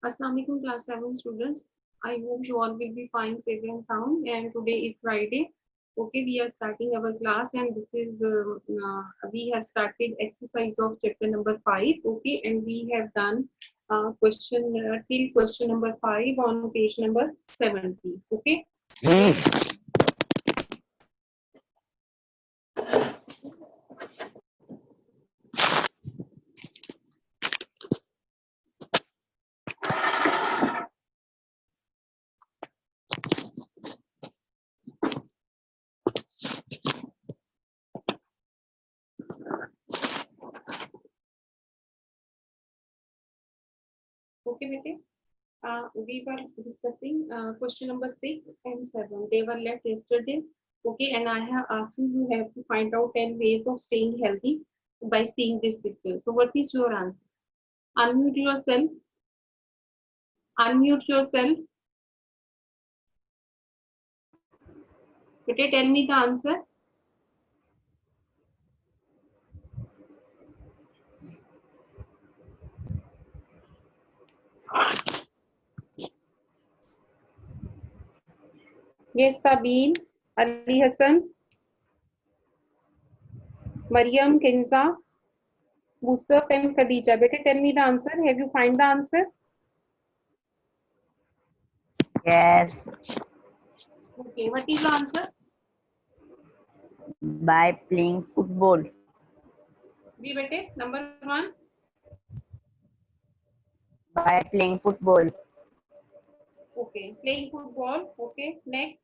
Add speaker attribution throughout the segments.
Speaker 1: Assalamu alaikum class 7 students. I hope you all will be fine, safe and sound. And today is Friday. Okay, we are starting our class, and this is we have started exercise of chapter number 5. Okay, and we have done question till question number 5 on page number 70. Okay. Okay, bete. We were discussing question number 6 and 7. They were left yesterday. Okay, and I have asked you, you have to find out 10 ways of staying healthy by seeing this picture. So, what is your answer? Unmute yourself. Unmute yourself. Bete, tell me the answer. Yes, Tabeen, Ali Hassan, Mariam, Kenza, Musaf, and Khadija. Bete, tell me the answer. Have you find the answer?
Speaker 2: Yes,
Speaker 1: Okay, what is the answer?
Speaker 2: by playing football.
Speaker 1: Ji, bete, number 1.
Speaker 2: By playing football.
Speaker 1: Okay, playing football. Okay, next.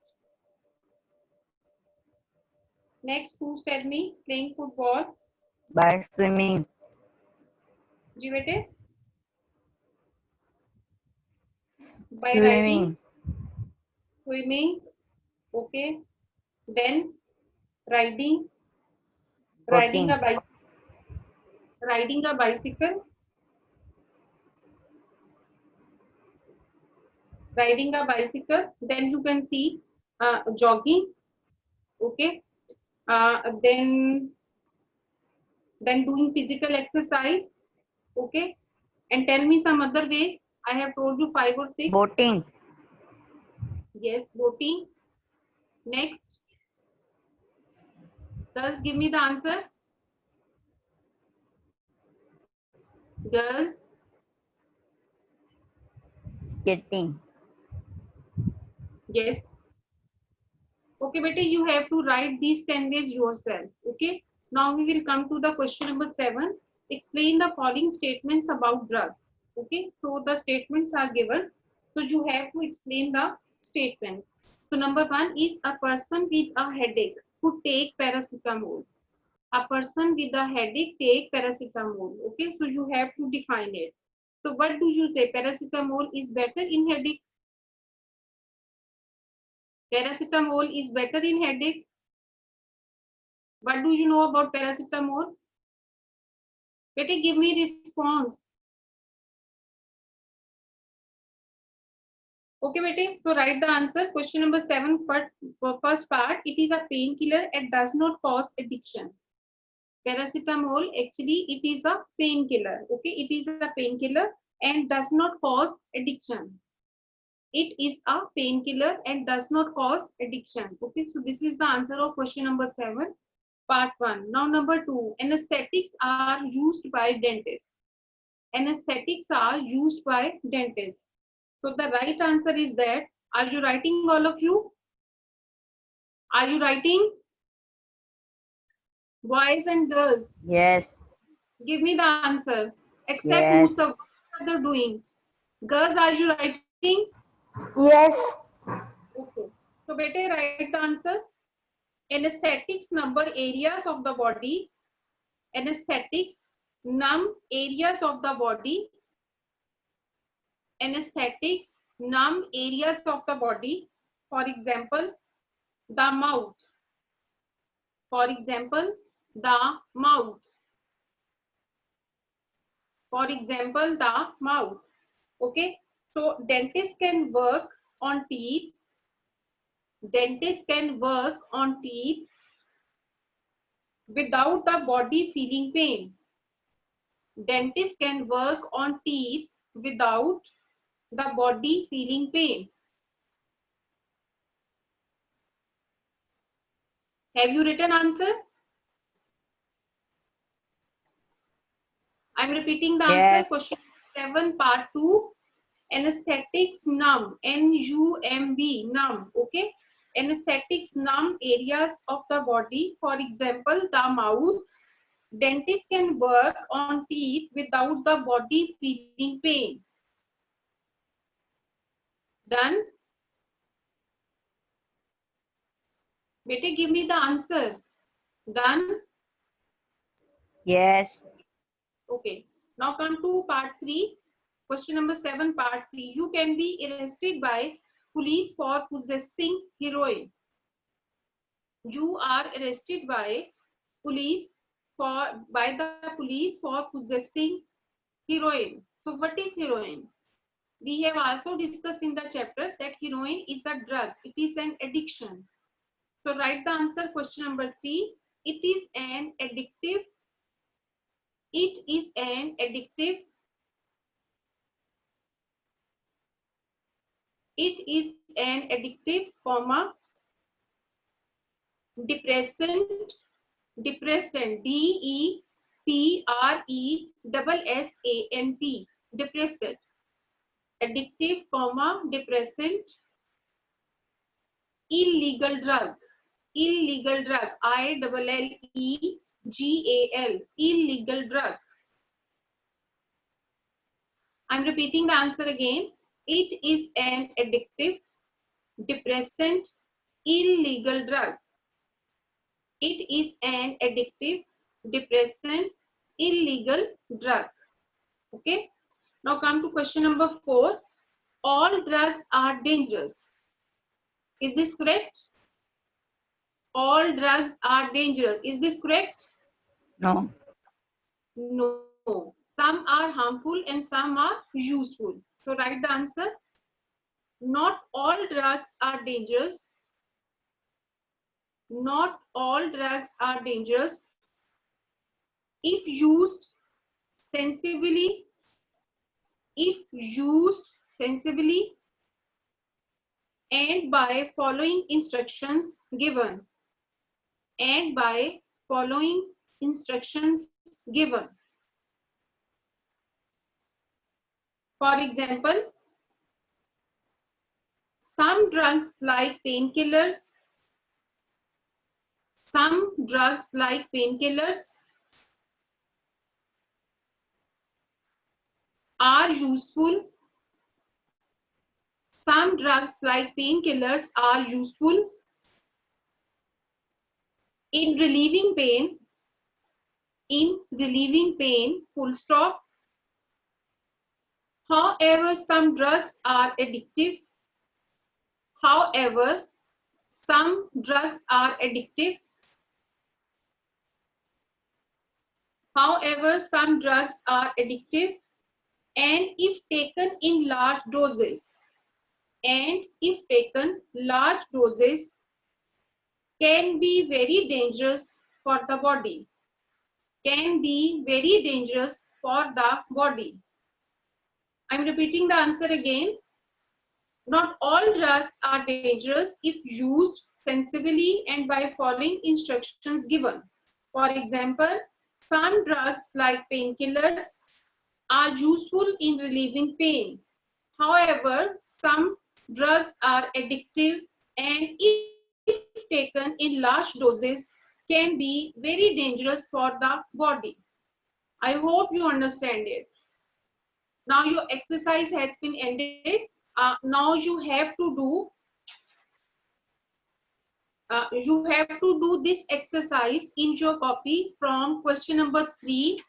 Speaker 1: Next, who's tell me? Playing football.
Speaker 2: By swimming.
Speaker 1: जी बेटे by riding,
Speaker 2: Swimming.
Speaker 1: swimming, okay, then riding, riding
Speaker 2: Boating.
Speaker 1: a bike, riding a bicycle, riding a bicycle, then you can see jogging, okay, then doing physical exercise, okay, and tell me some other ways. I have told you 5 or 6.
Speaker 2: Boating.
Speaker 1: Yes, boating. Next, girls, give me the answer. Girls,
Speaker 2: Skating.
Speaker 1: yes. Okay, beta, you have to write these 10 ways yourself. Okay. Now we will come to the question number 7. Explain the following statements about drugs. Okay. So the statements are given. So you have to explain the statements. So number 1 is a person with a headache who take paracetamol. A person with a headache take paracetamol. Okay. So you have to define it. So what do you say? Paracetamol is better in headache. Paracetamol is better in headache. What do you know about paracetamol? Bete, give me response. Okay, bete. So write the answer. Question number 7. First part. It is a painkiller and does not cause addiction. Paracetamol actually it is a painkiller. Okay, it is a painkiller and does not cause addiction. It is a painkiller and does not cause addiction. Okay, so this is the answer of question number 7. Part 1. Now number 2. Anesthetics are used by dentists. Anesthetics are used by dentists. So the right answer is that. Are you writing, all of you? Are you writing? Boys and girls,
Speaker 2: Yes.
Speaker 1: give me the answer. Except
Speaker 2: Yes.
Speaker 1: Musa, what are they doing? Girls, are you writing?
Speaker 3: Yes.
Speaker 1: Okay. So, bete, write the answer. Anesthetics number areas of the body. Anesthetics numb areas of the body. Anesthetics numb areas of the body. For example, the mouth. For example, the mouth. For example, the mouth. Okay. So dentists can work on teeth. Dentists can work on teeth without the body feeling pain. Dentists can work on teeth without the body feeling pain. Have you written answer? I'm repeating the answer.
Speaker 2: Yes.
Speaker 1: Question 7, part 2. Anesthetics numb, N-U-M-B, numb, okay? Anesthetics numb areas of the body. For example, the mouth. Dentist can work on teeth without the body feeling pain. Done? Bete, give me the answer. Done?
Speaker 2: Yes.
Speaker 1: Okay. Now come to part 3. Question number 7, part 3. You can be arrested by police for possessing heroin. You are arrested by police the police for possessing heroin. So what is heroin? We have also discussed in the chapter that heroin is a drug. It is an addiction. So write the answer. Question number 3. It is an addictive. It is an addictive. It is an addictive, comma, depressant, depressant, D-E-P-R-E-S-S-A-N-T, depressant, addictive, comma, depressant, illegal drug, illegal drug, I-L-L-E-G-A-L, illegal drug. I'm repeating the answer again. It is an addictive, depressant, illegal drug. It is an addictive, depressant, illegal drug. Okay. Now come to question number 4. All drugs are dangerous. Is this correct? All drugs are dangerous. Is this correct?
Speaker 2: No.
Speaker 1: No. Some are harmful and some are useful. So write the answer. Not all drugs are dangerous. Not all drugs are dangerous. If used sensibly, if used sensibly and by following instructions given, and by following instructions given. For example, some drugs like painkillers, some drugs like painkillers are useful. Some drugs like painkillers are useful in relieving pain, full stop. However, some drugs are addictive. However, some drugs are addictive. However, some drugs are addictive and if taken in large doses, can be very dangerous for the body. Can be very dangerous for the body. I'm repeating the answer again. Not all drugs are dangerous if used sensibly and by following instructions given. For example, some drugs like painkillers are useful in relieving pain. However, some drugs are addictive and if taken in large doses can be very dangerous for the body. I hope you understand it. Now your exercise has been ended. Now you have to do this exercise in your copy from question number 3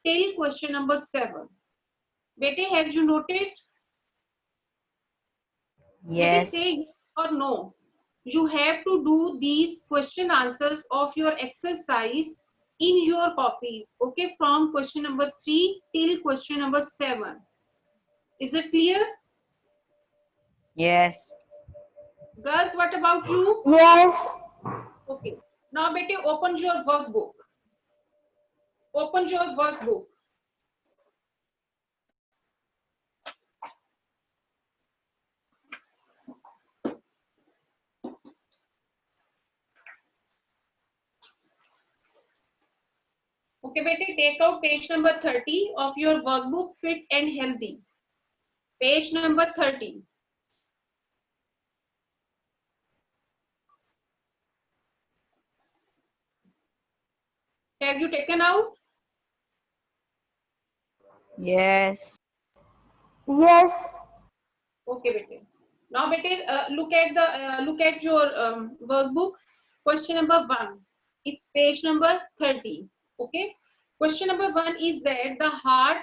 Speaker 1: till question number 7. Bete, have you noted? Bete,
Speaker 2: Yes.
Speaker 1: say yes or no. You have to do these question answers of your exercise in your copies, okay, from question number 3 till question number 7. Is it clear?
Speaker 2: Yes.
Speaker 1: Girls, what about you?
Speaker 3: Yes.
Speaker 1: Okay. Now, bete, open your workbook. Open your workbook. Okay, beta, take out page number 30 of your workbook Fit and Healthy. Page number 30. Have you taken out?
Speaker 2: Yes.
Speaker 3: Yes.
Speaker 1: Okay, beta. Now, beta, look at your workbook. Question number 1. It's page number 30. Okay. Question number 1 is that the heart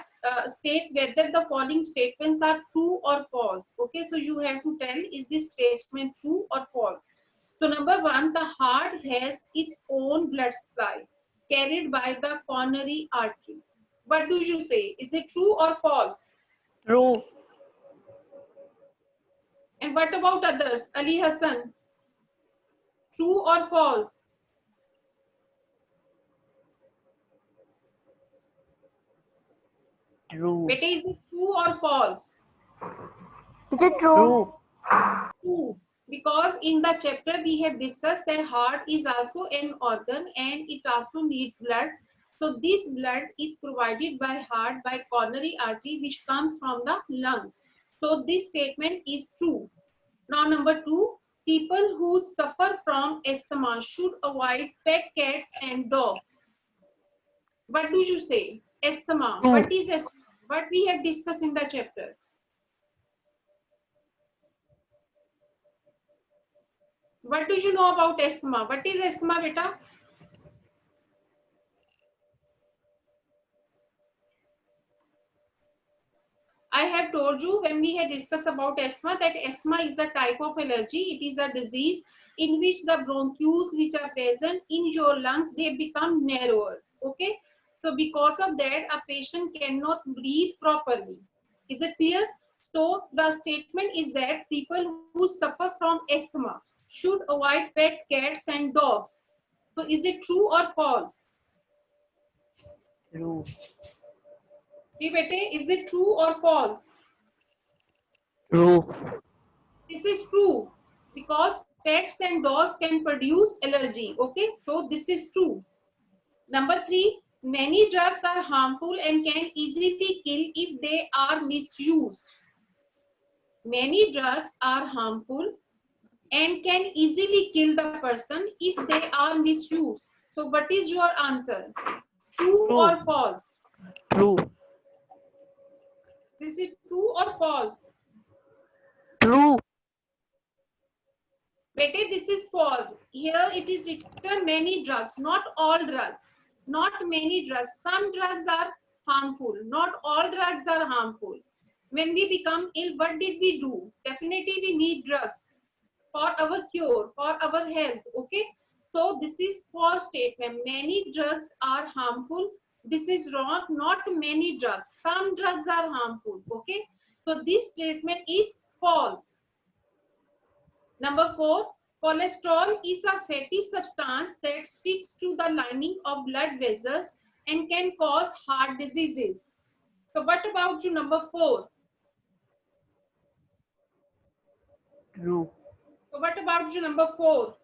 Speaker 1: state whether the following statements are true or false. Okay, so you have to tell is this statement true or false. So number 1, the heart has its own blood supply carried by the coronary artery. What do you say? Is it true or false?
Speaker 2: True.
Speaker 1: And what about others? Ali Hassan, true or false?
Speaker 2: True.
Speaker 1: Beta, is it true or false?
Speaker 3: Is it true?
Speaker 2: True.
Speaker 1: True. Because in the chapter we have discussed that heart is also an organ and it also needs blood. So this blood is provided by heart by coronary artery which comes from the lungs. So this statement is true. Now number 2, people who suffer from asthma should avoid pet cats and dogs. What do you say? Asthma.
Speaker 2: True.
Speaker 1: What is asthma? What we have discussed in the chapter. What do you know about asthma? What is asthma, beta? I have told you when we had discussed about asthma that asthma is a type of allergy. It is a disease in which the bronchioles which are present in your lungs, they become narrower. Okay. So because of that, a patient cannot breathe properly. Is it clear? So the statement is that people who suffer from asthma should avoid pet cats and dogs. So is it true or false?
Speaker 2: True.
Speaker 1: Is it true or false?
Speaker 2: True.
Speaker 1: This is true because pets and dogs can produce allergy. Okay, so this is true. Number 3, many drugs are harmful and can easily kill if they are misused. Many drugs are harmful and can easily kill the person if they are misused. So what is your answer? True
Speaker 2: True.
Speaker 1: or false?
Speaker 2: True.
Speaker 1: This is true or false?
Speaker 2: True.
Speaker 1: Bete, this is false. Here it is written many drugs, not all drugs. Not many drugs. Some drugs are harmful. Not all drugs are harmful. When we become ill, what did we do? Definitely we need drugs for our cure, for our health. Okay. So this is false statement. Many drugs are harmful. This is wrong. Not many drugs. Some drugs are harmful. Okay. So this statement is false. Number 4, cholesterol is a fatty substance that sticks to the lining of blood vessels and can cause heart diseases. So what about you, number 4?
Speaker 2: True.
Speaker 1: So what about you, number 4?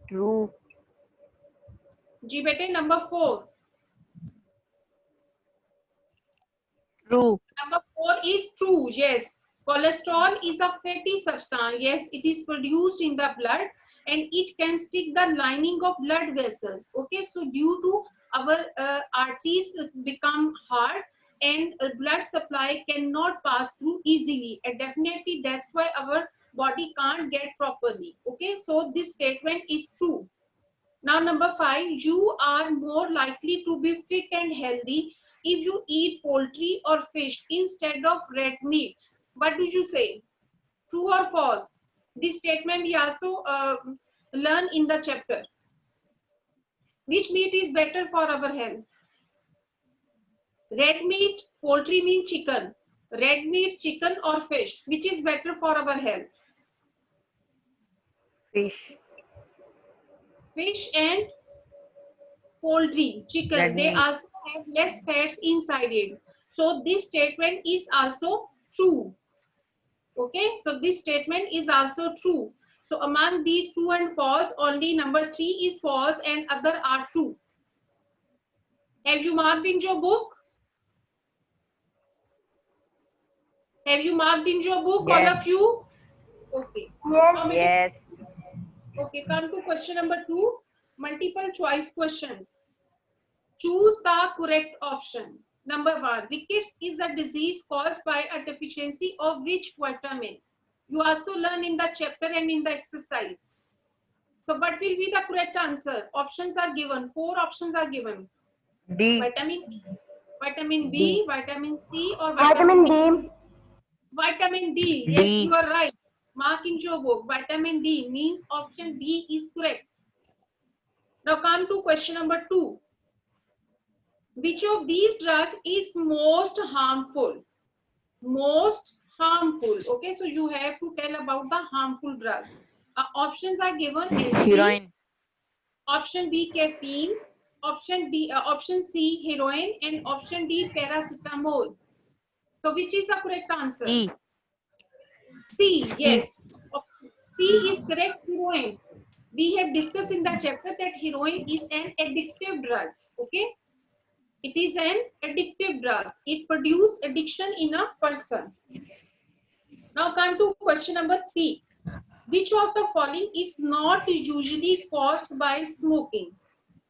Speaker 2: True.
Speaker 1: Ji bete, number 4.
Speaker 2: True.
Speaker 1: Number 4 is true. Yes. Cholesterol is a fatty substance. Yes, it is produced in the blood and it can stick the lining of blood vessels. Okay, so due to our arteries become hard and blood supply cannot pass through easily. And definitely that's why our body can't get properly. Okay, so this statement is true. Now, number 5, you are more likely to be fit and healthy if you eat poultry or fish instead of red meat. What do you say? True or false? This statement we also learn in the chapter. Which meat is better for our health? Red meat, poultry means chicken. Red meat, chicken or fish. Which is better for our health?
Speaker 2: Fish.
Speaker 1: Fish and poultry, chicken,
Speaker 2: Red
Speaker 1: they
Speaker 2: meat.
Speaker 1: also have less fats inside it. So this statement is also true. Okay, so this statement is also true. So among these true and false, only number 3 is false and other are true. Have you marked in your book? Have you marked in your book, all
Speaker 2: Yes.
Speaker 1: of you? Okay.
Speaker 3: Yes.
Speaker 1: How many?
Speaker 2: Yes.
Speaker 1: Okay, come to question number 2. Multiple choice questions. Choose the correct option. Number 1. Rickets is a disease caused by a deficiency of which vitamin? You also learn in the chapter and in the exercise. So what will be the correct answer? Options are given. 4 options are given.
Speaker 2: D.
Speaker 1: Vitamin
Speaker 2: D.
Speaker 1: B, vitamin C, or
Speaker 3: Vitamin
Speaker 1: vitamin D?
Speaker 3: D.
Speaker 1: Vitamin D. Yes, you
Speaker 2: D.
Speaker 1: are right. Mark in your book. Vitamin D means option D is correct. Now come to question number 2. Which of these drugs is most harmful? Most harmful. Okay, so you have to tell about the harmful drug. Options are given: LSD,
Speaker 2: Heroin.
Speaker 1: option B caffeine, option C heroin, and option D paracetamol. So which is the correct answer?
Speaker 2: E.
Speaker 1: C.
Speaker 2: E.
Speaker 1: Yes. C is correct. Heroin. We have discussed in the chapter that heroin is an addictive drug. Okay. It is an addictive drug. It produces addiction in a person. Now come to question number 3. Which of the following is not usually caused by smoking?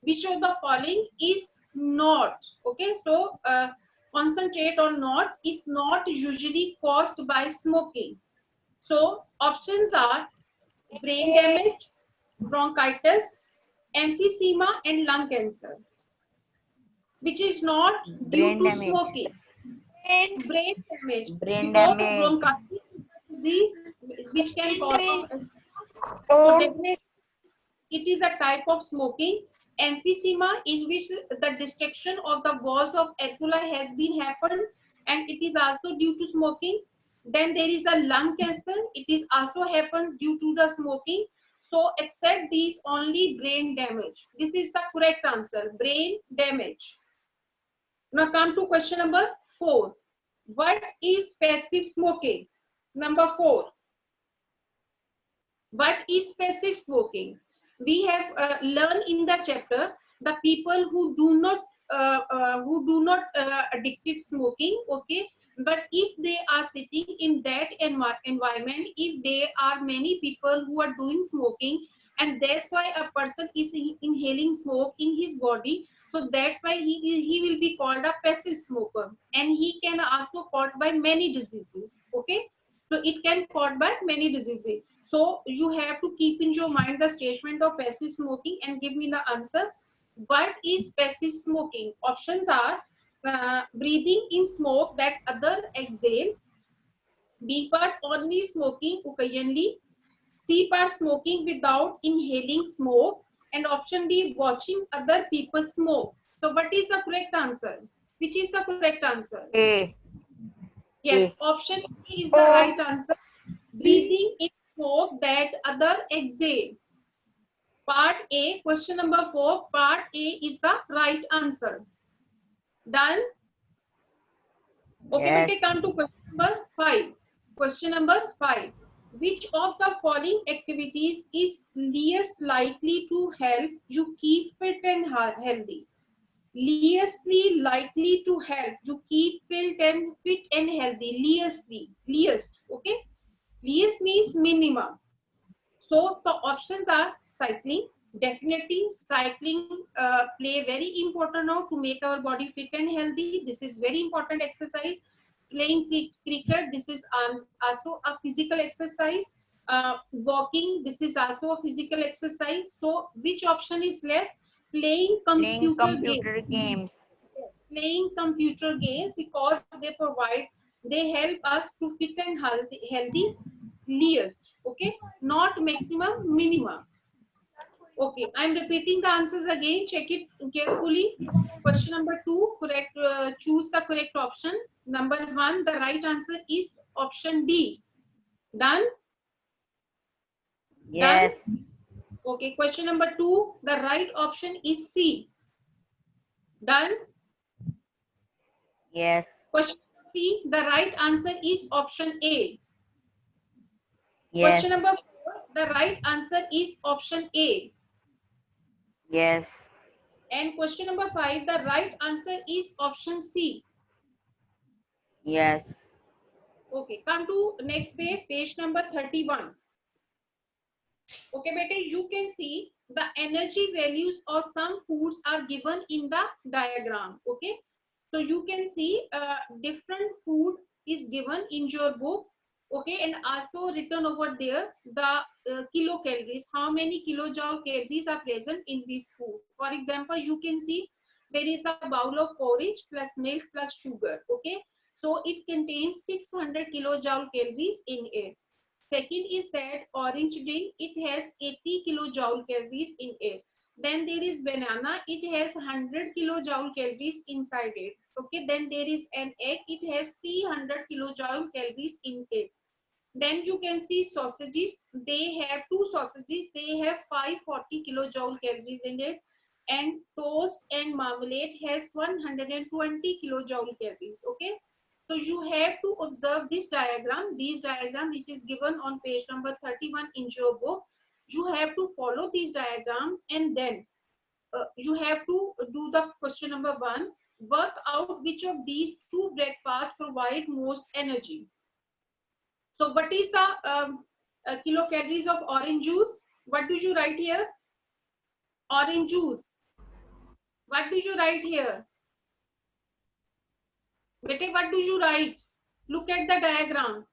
Speaker 1: Which of the following is not? Okay, so concentrate on not, is not usually caused by smoking. So options are brain damage, bronchitis, emphysema, and lung cancer. Which is not due
Speaker 2: Brain
Speaker 1: to
Speaker 2: damage.
Speaker 1: smoking. Brain damage,
Speaker 2: Brain
Speaker 1: because
Speaker 2: damage.
Speaker 1: bronchitis is a disease which can cause so
Speaker 3: A.
Speaker 1: definitely it is a type of smoking. Emphysema, in which the destruction of the walls of alveoli has been happened, and it is also due to smoking. Then there is a lung cancer. It is also happens due to the smoking. So except these, only brain damage. This is the correct answer. Brain damage. Now come to question number 4. What is passive smoking? Number 4. What is passive smoking? We have learned in the chapter the people who do not addicted smoking. Okay, but if they are sitting in that environment, if there are many people who are doing smoking, and that's why a person is inhaling smoke in his body, so that's why he will be called a passive smoker, and he can also caught by many diseases. Okay, so it can caught by many diseases. So you have to keep in your mind the statement of passive smoking and give me the answer. What is passive smoking? Options are breathing in smoke that other exhale, B part only smoking occasionally, C part smoking without inhaling smoke, and option D watching other people smoke. So what is the correct answer? Which is the correct answer?
Speaker 2: A.
Speaker 1: Yes,
Speaker 2: A.
Speaker 1: option A is the right answer. Breathing in smoke that other exhale. Part A, question number 4, part A is the right answer. Done? Okay,
Speaker 2: Yes.
Speaker 1: bete, come to question number 5. Question number 5. Which of the following activities is least likely to help you keep fit and healthy? Leastly likely to help you keep fit and healthy. Least. Okay? Least means minimum. So the options are cycling. Definitely cycling play very important role to make our body fit and healthy. This is very important exercise. Playing cricket, this is also a physical exercise. Walking, this is also a physical exercise. So which option is left? Playing
Speaker 2: Playing
Speaker 1: computer games.
Speaker 2: computer games.
Speaker 1: Playing computer games, because they help us to fit and healthy least. Okay, not maximum, minimum. Okay, I'm repeating the answers again. Check it carefully. Question number 2, correct. Choose the correct option. Number 1, the right answer is option D. Done. Done.
Speaker 2: Yes.
Speaker 1: Okay. Question number 2, the right option is C. Done.
Speaker 2: Yes.
Speaker 1: Question 3, the right answer is option A.
Speaker 2: Yes.
Speaker 1: Question number 4, the right answer is option A.
Speaker 2: Yes.
Speaker 1: And question number 5, the right answer is option C.
Speaker 2: Yes.
Speaker 1: Okay, come to next page, page number 31. Okay, beta, you can see the energy values of some foods are given in the diagram. Okay, so you can see different food is given in your book. Okay, and also written over there the kilocalories, how many kilojoule calories are present in this food. For example, you can see there is a bowl of porridge plus milk plus sugar. Okay, so it contains 600 kilojoule calories in it. Second is that orange drink, it has 80 kilojoule calories in it. Then there is banana, it has 100 kilojoule calories inside it. Okay, then there is an egg, it has 300 kilojoule calories in it. Then you can see sausages, they have two sausages, they have 540 kilojoule calories in it. And toast and marmalade has 120 kilojoule calories. Okay, so you have to observe this diagram, which is given on page number 31 in your book. You have to follow this diagram, and then you have to do the question number 1. Work out which of these two breakfasts provide most energy. So what is the kilocalories of orange juice? What do you write here? Orange juice. What do you write here? Bete, what do you write? Look at the diagram.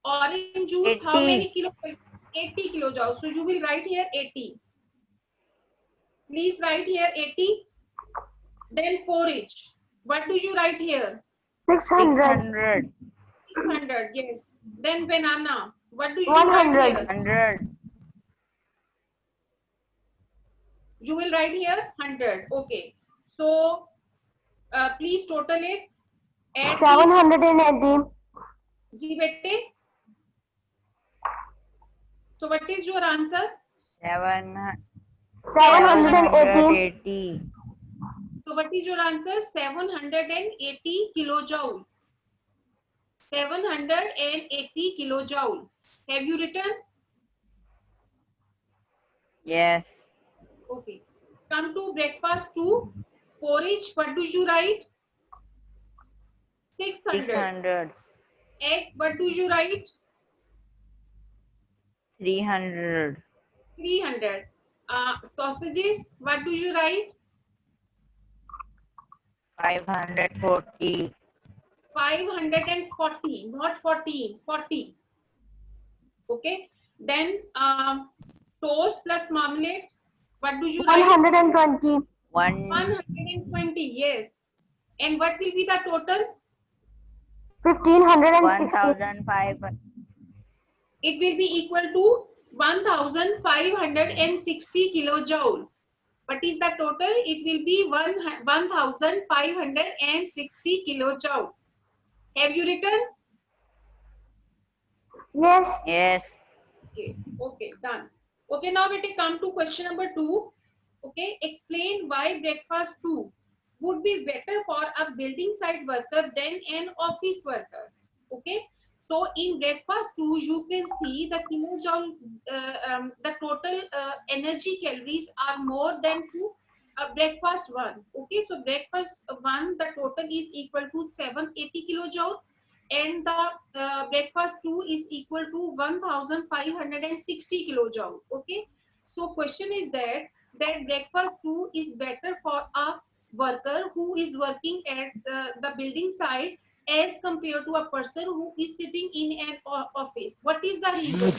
Speaker 1: Orange juice, how
Speaker 2: 80.
Speaker 1: many kilojoules? 80 kilojoules. So you will write here 80. Please write here 80. Then porridge. What do you write here?
Speaker 3: 600.
Speaker 2: 600.
Speaker 1: 600. Yes. Then banana. What do you write
Speaker 3: 100.
Speaker 1: here?
Speaker 2: 100.
Speaker 1: You will write here 100. Okay. So please total it. Add
Speaker 3: 780.
Speaker 1: Ji bete. So what is your answer?
Speaker 3: 780.
Speaker 2: 780.
Speaker 1: So what is your answer? 780 kilojoule. 780 kilojoule. Have you written?
Speaker 2: Yes.
Speaker 1: Okay. Come to breakfast 2. Porridge, what do you write? 600.
Speaker 2: 600.
Speaker 1: Egg, what do you write?
Speaker 2: 300.
Speaker 1: 300. Sausages, what do you write?
Speaker 2: 540.
Speaker 1: 540, not 14, 40. Okay. Then toast plus marmalade, what do you write?
Speaker 3: 120.
Speaker 1: 120, yes. And what will be the total?
Speaker 3: 1560.
Speaker 2: 1500.
Speaker 1: It will be equal to 1560 kilojoule. What is the total? It will be 1560 kilojoule. Have you written?
Speaker 3: Yes.
Speaker 2: Yes.
Speaker 1: Okay, okay, done. Okay, now we come to question number 2. Okay, explain why breakfast 2 would be better for a building site worker than an office worker. Okay, so in breakfast 2, you can see the kilojoule, the total energy calories are more than to breakfast 1. Okay, so breakfast 1, the total is equal to 780 kilojoule. And the breakfast 2 is equal to 1560 kilojoule. Okay, so question is that breakfast 2 is better for a worker who is working at the building site as compared to a person who is sitting in an office. What is the reason?